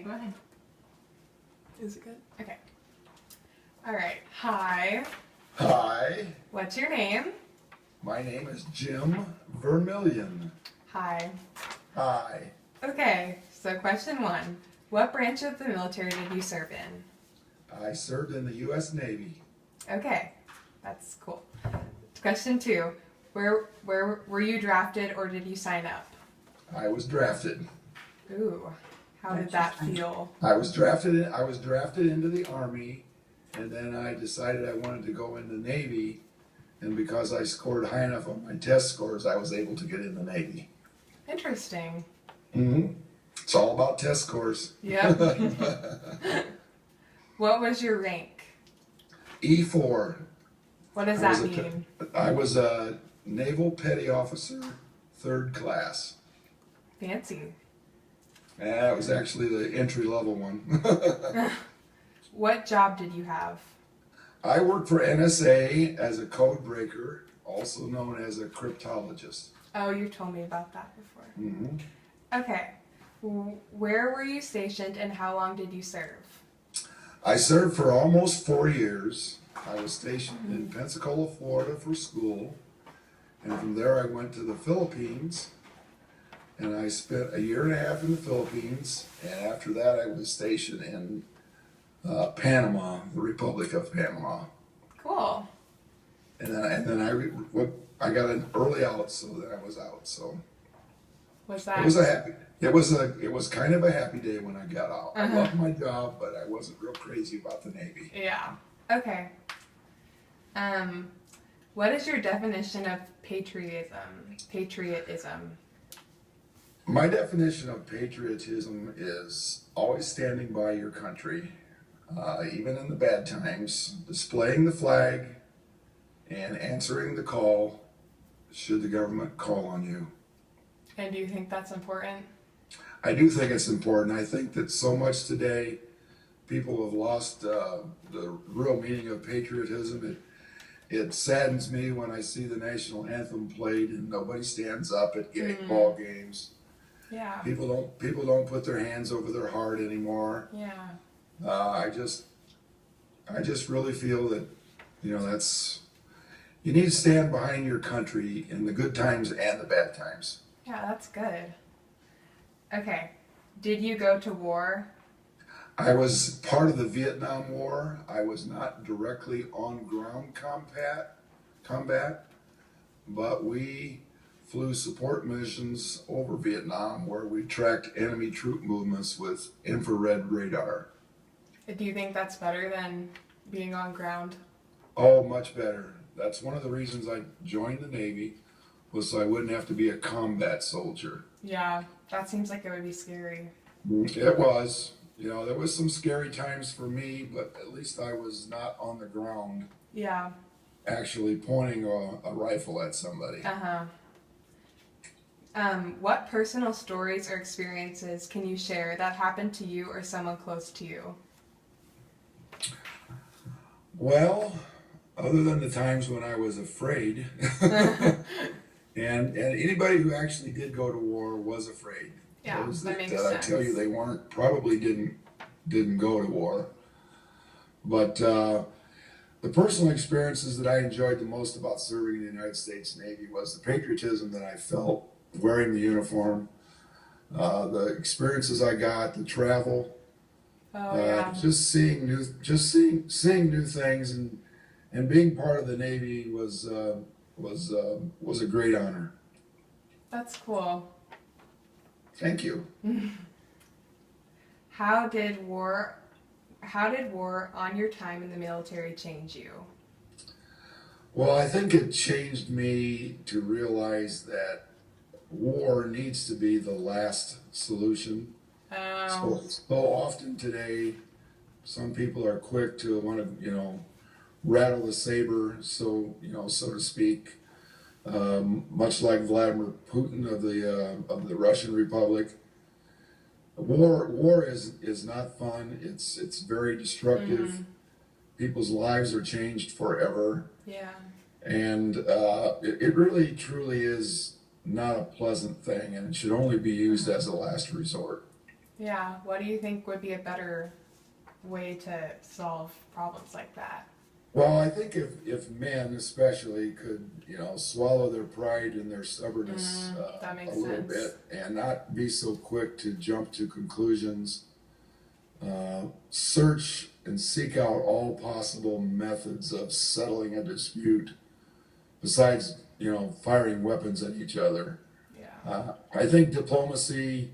go ahead. Is it good? Okay. All right. Hi. Hi, What's your name? my name is Jim Vermillion. Hi. Hi, Okay. So question 1. What branch of the military did you serve in? I served in the U.S. Navy. Okay. That's cool. Question 2. Where were you drafted or did you sign up? I was drafted. Ooh. How did that feel? I was drafted into the Army, and then I decided I wanted to go in the Navy, and because I scored high enough on my test scores, I was able to get in the Navy. Interesting. It's all about test scores. Yep. What was your rank? E4. What does I that was a- mean? I was a Naval Petty Officer, 3rd class. Fancy. Yeah, it was actually the entry-level one. What job did you have? I worked for NSA as a code breaker, also known as a cryptologist. Oh, you told me about that before. hmm Okay. Where were you stationed and how long did you serve? I served for almost 4 years. I was stationed in Pensacola, Florida for school. And from there I went to the Philippines. And I spent a year and a half in the Philippines. And after that I was stationed in Panama, the Republic of Panama. Cool. And then I got an early out, so that I was out. So Was that? it was kind of a happy day when I got out. I loved my job, but I wasn't real crazy about the Navy. Yeah. Okay. What is your definition of patriotism? My definition of patriotism is always standing by your country, even in the bad times, displaying the flag, and answering the call should the government call on you. And do you think that's important? I do think it's important. I think that so much today, people have lost the real meaning of patriotism. It saddens me when I see the national anthem played and nobody stands up at ball games. Yeah. People don't put their hands over their heart anymore. Yeah. I just really feel that, that's, you need to stand behind your country in the good times and the bad times. Yeah, that's good. Okay. Did you go to war? I was part of the Vietnam War. I was not directly on ground combat, but we flew support missions over Vietnam where we tracked enemy troop movements with infrared radar. Do you think that's better than being on ground? Oh, much better. That's one of the reasons I joined the Navy, was so I wouldn't have to be a combat soldier. Yeah, that seems like it would be scary. It was. There was some scary times for me, but at least I was not on the ground Yeah. actually pointing a rifle at somebody. Uh-huh. What personal stories or experiences can you share that happened to you or someone close to you? Well, other than the times when I was afraid, and anybody who actually did go to war was afraid. Yeah, Those that makes I sense. tell you, they probably didn't go to war. But the personal experiences that I enjoyed the most about serving in the United States Navy was the patriotism that I felt wearing the uniform, the experiences I got, the travel. Oh, yeah. Just seeing new things and being part of the Navy was a great honor. That's cool. Thank you. How did war on your time in the military change you? Well, I think it changed me to realize that war needs to be the last solution. So often today, some people are quick to want to, rattle the saber, so to speak. Much like Vladimir Putin of the Russian Republic. War is not fun. It's very destructive. People's lives are changed forever. Yeah. And it really truly is not a pleasant thing, and it should only be used as a last resort. Yeah. What do you think would be a better way to solve problems like that? Well, I think if men especially could, swallow their pride and their stubbornness That a makes little sense. bit and not be so quick to jump to conclusions, search and seek out all possible methods of settling a dispute besides, firing weapons at each other. Yeah. I think diplomacy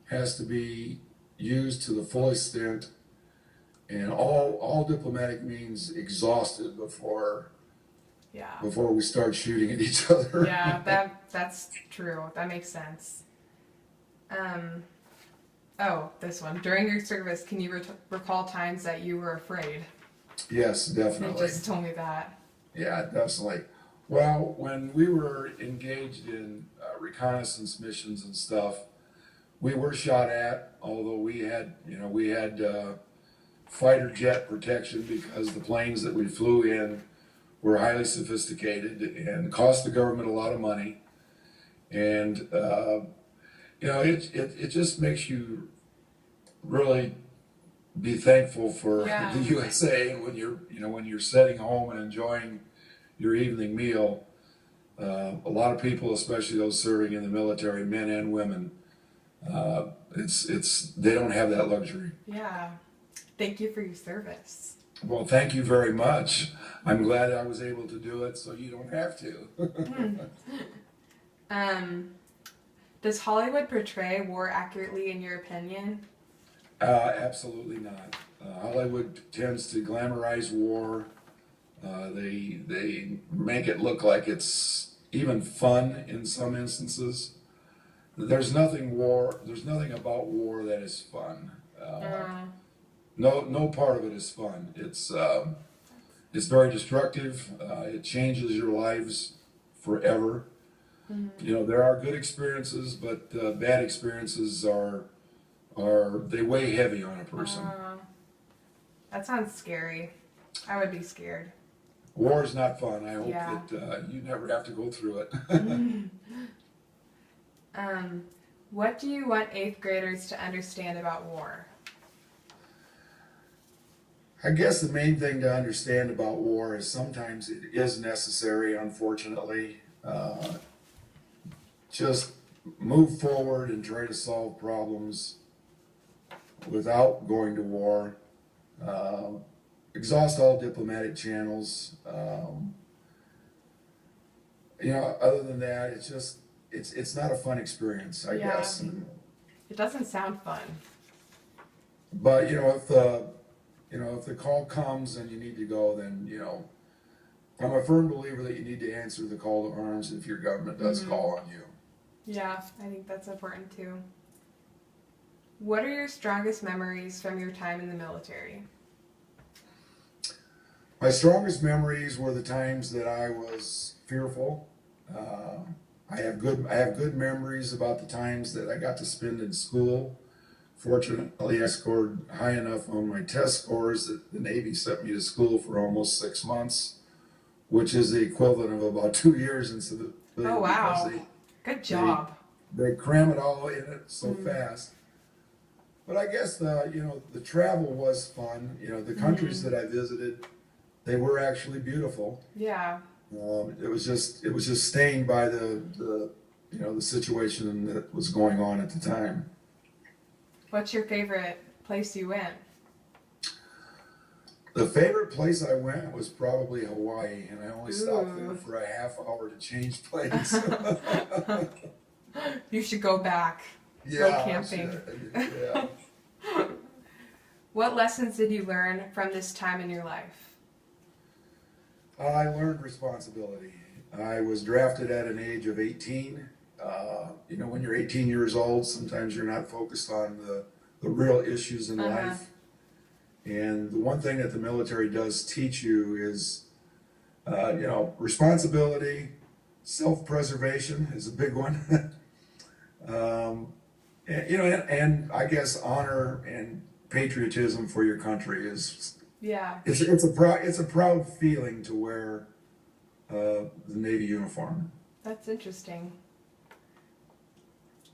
has to be used to the full extent and all diplomatic means exhausted before Yeah. we start shooting at each other. Yeah, that's true. That makes sense. Oh, this one. During your service, can you recall times that you were afraid? Yes, You definitely. just told me that. Yeah, definitely. Well, when we were engaged in reconnaissance missions and stuff, we were shot at. Although we had fighter jet protection because the planes that we flew in were highly sophisticated and cost the government a lot of money. And it just makes you really be thankful for Yeah. the USA when you're sitting home and enjoying your evening meal. A lot of people, especially those serving in the military, men and women, they don't have that luxury. Yeah. Thank you for your service. Well, thank you very much. I'm glad I was able to do it, so you don't have to. Does Hollywood portray war accurately in your opinion? Absolutely not. Hollywood tends to glamorize war. They make it look like it's even fun in some instances. There's nothing about war that is fun. No part of it is fun. It's very destructive. It changes your lives forever. There are good experiences, but bad experiences they weigh heavy on a person. That sounds scary. I would be scared. War is not fun. I hope Yeah. that you never have to go through it. What do you want 8th graders to understand about war? I guess the main thing to understand about war is sometimes it is necessary, unfortunately. Just move forward and try to solve problems without going to war. Exhaust all diplomatic channels. Other than that, it's not a fun experience, I Yeah. guess. It doesn't sound fun. But if the call comes and you need to go, then I'm a firm believer that you need to answer the call to arms if your government does call on you. Yeah, I think that's important too. What are your strongest memories from your time in the military? My strongest memories were the times that I was fearful. I have good memories about the times that I got to spend in school. Fortunately, I scored high enough on my test scores that the Navy sent me to school for almost 6 months, which is the equivalent of about 2 years in civilian. Oh, wow. Because Good job. they cram it all in it so fast. But I guess the travel was fun. The countries that I visited, they were actually beautiful. Yeah. It was just stained by the situation that was going on at the time. What's your favorite place you went? The favorite place I went was probably Hawaii, and I only stopped Ooh. there for a half hour to change planes. You should go back. Yeah, camping. Yeah. What lessons did you learn from this time in your life? I learned responsibility. I was drafted at an age of 18. When you're 18 years old, sometimes you're not focused on the real issues in life. And the one thing that the military does teach you is, responsibility, self-preservation is a big one. And I guess honor and patriotism for your country is. Yeah. It's a proud feeling to wear the Navy uniform. That's interesting.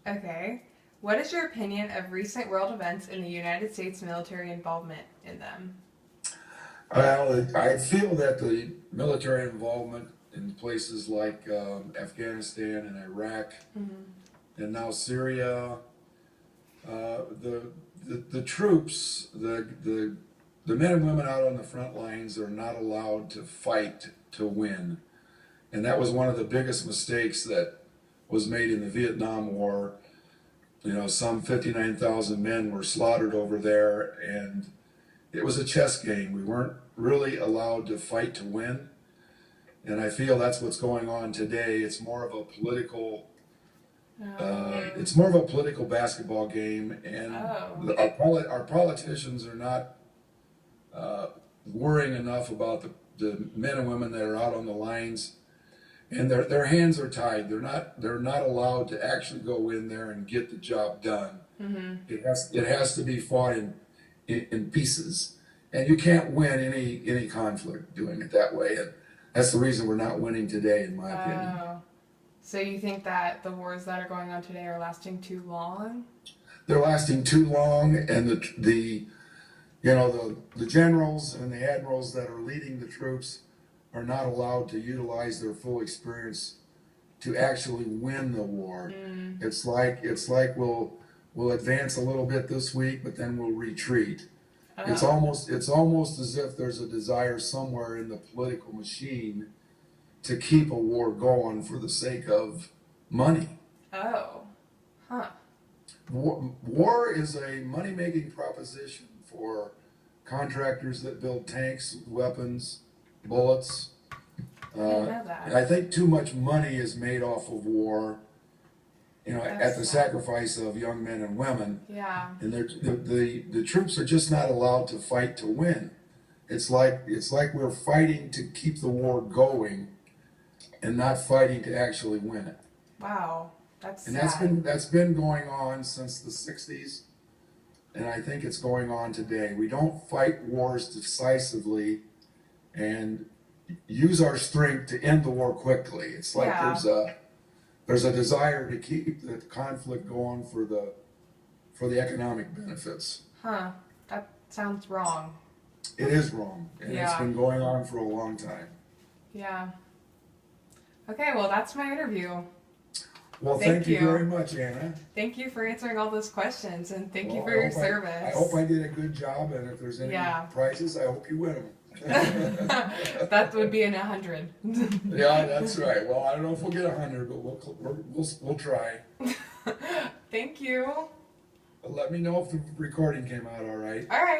Okay. What is your opinion of recent world events and the United States military involvement in them? Well, I feel that the military involvement in places like Afghanistan and Iraq and now Syria, the troops, the men and women out on the front lines are not allowed to fight to win. And that was one of the biggest mistakes that was made in the Vietnam War. You know, some 59,000 men were slaughtered over there, and it was a chess game. We weren't really allowed to fight to win. And I feel that's what's going on today. It's more of a political it's more of a political basketball game, and our politicians are not worrying enough about the men and women that are out on the lines, and their hands are tied. They're not allowed to actually go in there and get the job done. It has to be fought in pieces, and you can't win any conflict doing it that way. And that's the reason we're not winning today, in my opinion. So you think that the wars that are going on today are lasting too long? They're lasting too long, and the generals and the admirals that are leading the troops are not allowed to utilize their full experience to actually win the war. It's like we'll advance a little bit this week, but then we'll retreat. It's almost as if there's a desire somewhere in the political machine to keep a war going for the sake of money. War is a money-making proposition for contractors that build tanks, weapons, bullets. I didn't know that. I think too much money is made off of war, at the sacrifice of young men and women. Yeah. And the troops are just not allowed to fight to win. It's like we're fighting to keep the war going and not fighting to actually win it. Wow. That's been going on since the 60s, and I think it's going on today. We don't fight wars decisively and use our strength to end the war quickly. It's like there's a desire to keep the conflict going for the economic benefits. That sounds wrong. It is wrong, and it's been going on for a long time. Yeah. Okay, well, that's my interview. Well, thank you very much, Anna. Thank you for answering all those questions, and thank you for your service. I hope I did a good job, and if there's any prizes, I hope you win them. That would be 100. Yeah, that's right. Well, I don't know if we'll get 100, but we'll try. Thank you. Let me know if the recording came out all right. All right.